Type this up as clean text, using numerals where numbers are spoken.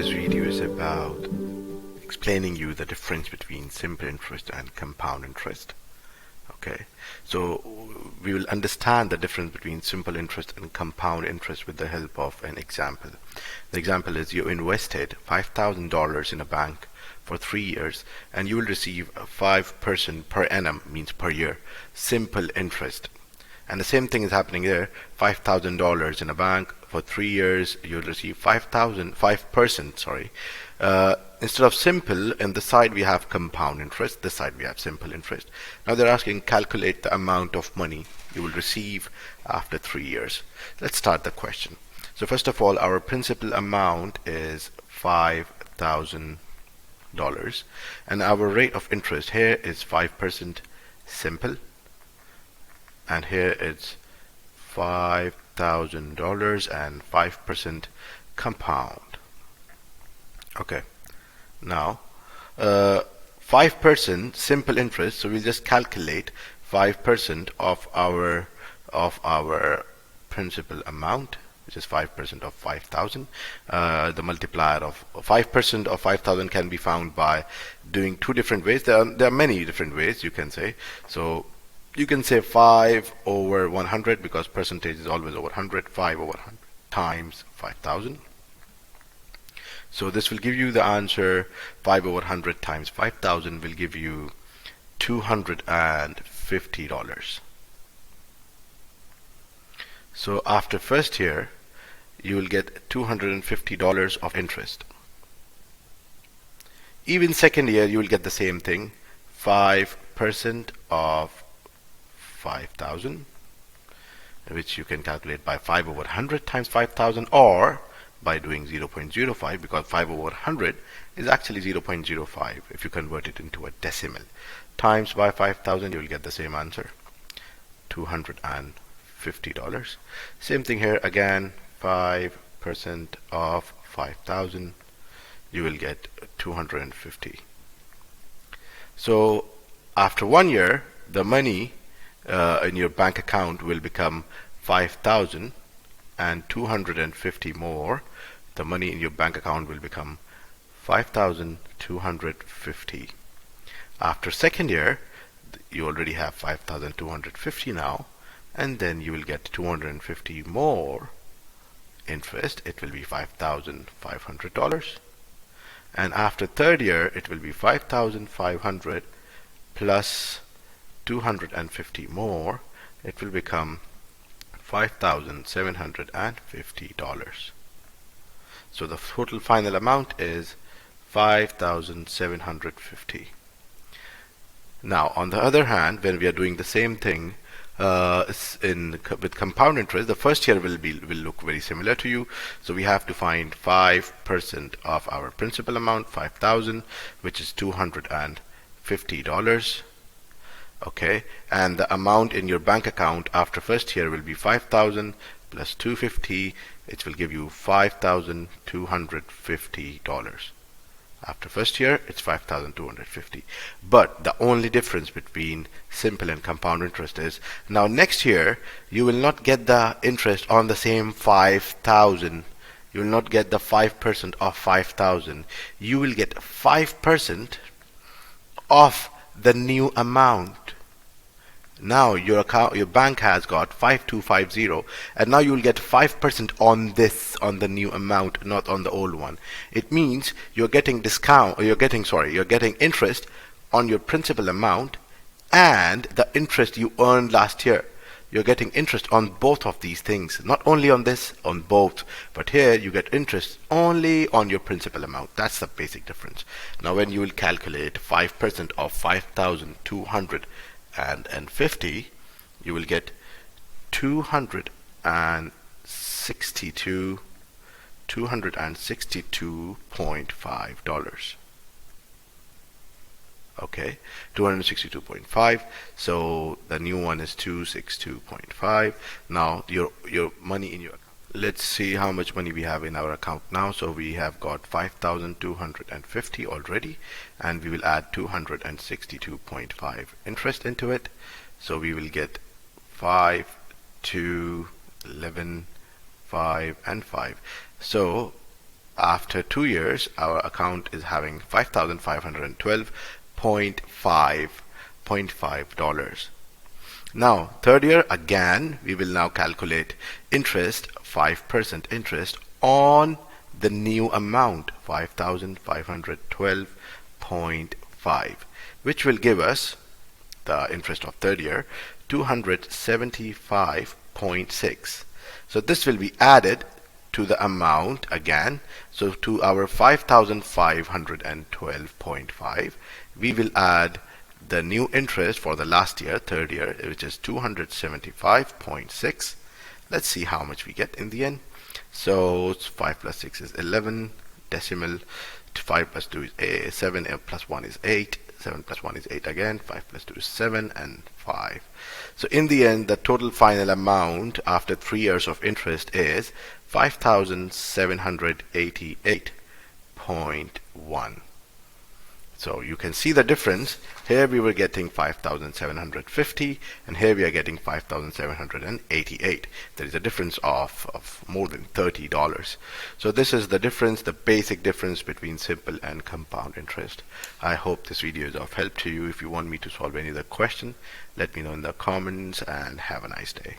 this video is about explaining you the difference between simple interest and compound interest. Okay, so we will understand the difference between simple interest and compound interest with the help of an example. The example is you invested $5,000 in a bank for 3 years and you will receive 5% per annum, means per year, simple interest. And the same thing is happening there. $5,000 in a bank for 3 years, you'll receive 5%. Instead of simple, in the side we have compound interest, this side we have simple interest. Now they're asking calculate the amount of money you will receive after 3 years. Let's start the question. So first of all, our principal amount is $5,000 and our rate of interest here is 5% simple, and here it's $5,000 and 5% compound. Okay, now 5% simple interest, so we'll just calculate 5% of our principal amount, which is 5% of 5,000. The multiplier of 5% of 5,000 can be found by doing two different ways. There are many different ways you can say. So you can say 5 over 100, because percentage is always over 100. 5 over 100 times 5,000. So this will give you the answer. 5 over 100 times 5,000 will give you $250. So after first year, you will get $250 of interest. Even second year, you will get the same thing. 5% of 5,000, which you can calculate by 5 over 100 times 5,000, or by doing 0.05, because 5 over 100 is actually 0.05 if you convert it into a decimal, times by 5,000, you will get the same answer, $250. Same thing here again, 5% of 5,000, you will get 250. So after 1 year, the money in your bank account will become 5,000 and 250 more. The money in your bank account will become 5,250. After second year, you already have 5,250 now, and then you will get 250 more interest. It will be $5,500. And after third year, it will be 5,500 plus 250 more. It will become $5,750. So the total final amount is 5,750. Now on the other hand, when we are doing the same thing with compound interest, the first year will look very similar to you. So we have to find 5% of our principal amount, 5,000, which is $250. Okay, and the amount in your bank account after first year will be 5,000 plus 250. It will give you $5,250. After first year, it's 5,250. But the only difference between simple and compound interest is, now next year you will not get the interest on the same 5,000. You will not get the 5% of 5,000. You will get 5% of the new amount. Now your bank has got 5250, and now you will get 5% on this, on the new amount, not on the old one. It means you're getting discount, or you're getting interest on your principal amount and the interest you earned last year. You're getting interest on both of these things, not only on this, on both. But here you get interest only on your principal amount. That's the basic difference. Now when you will calculate 5% of 5,250, you will get $262.5. Okay, 262.5. So the new one is 262.5. Now your money in your account. Let's see how much money we have in our account now. So we have got 5,250 already, and we will add 262.5 interest into it. So we will get 5, 2, 11, 5, and 5. So after 2 years, our account is having $5,512.5. Now, third year, again, we will now calculate interest, 5% interest on the new amount, 5,512.5, which will give us the interest of third year, 275.6. So this will be added to the amount again. So to our 5,512.5, we will add the new interest for the last year, third year, which is 275.6. Let's see how much we get in the end. So 5 plus 6 is 11, decimal, 5 plus 2 is 7, plus 1 is 8, 7 plus 1 is 8 again, 5 plus 2 is 7, and 5. So in the end, the total final amount after 3 years of interest is 5,788.1. So you can see the difference. Here we were getting 5,750 and here we are getting 5,788. There is a difference of more than $30. So this is the difference, the basic difference between simple and compound interest. I hope this video is of help to you. If you want me to solve any other question, let me know in the comments, and have a nice day.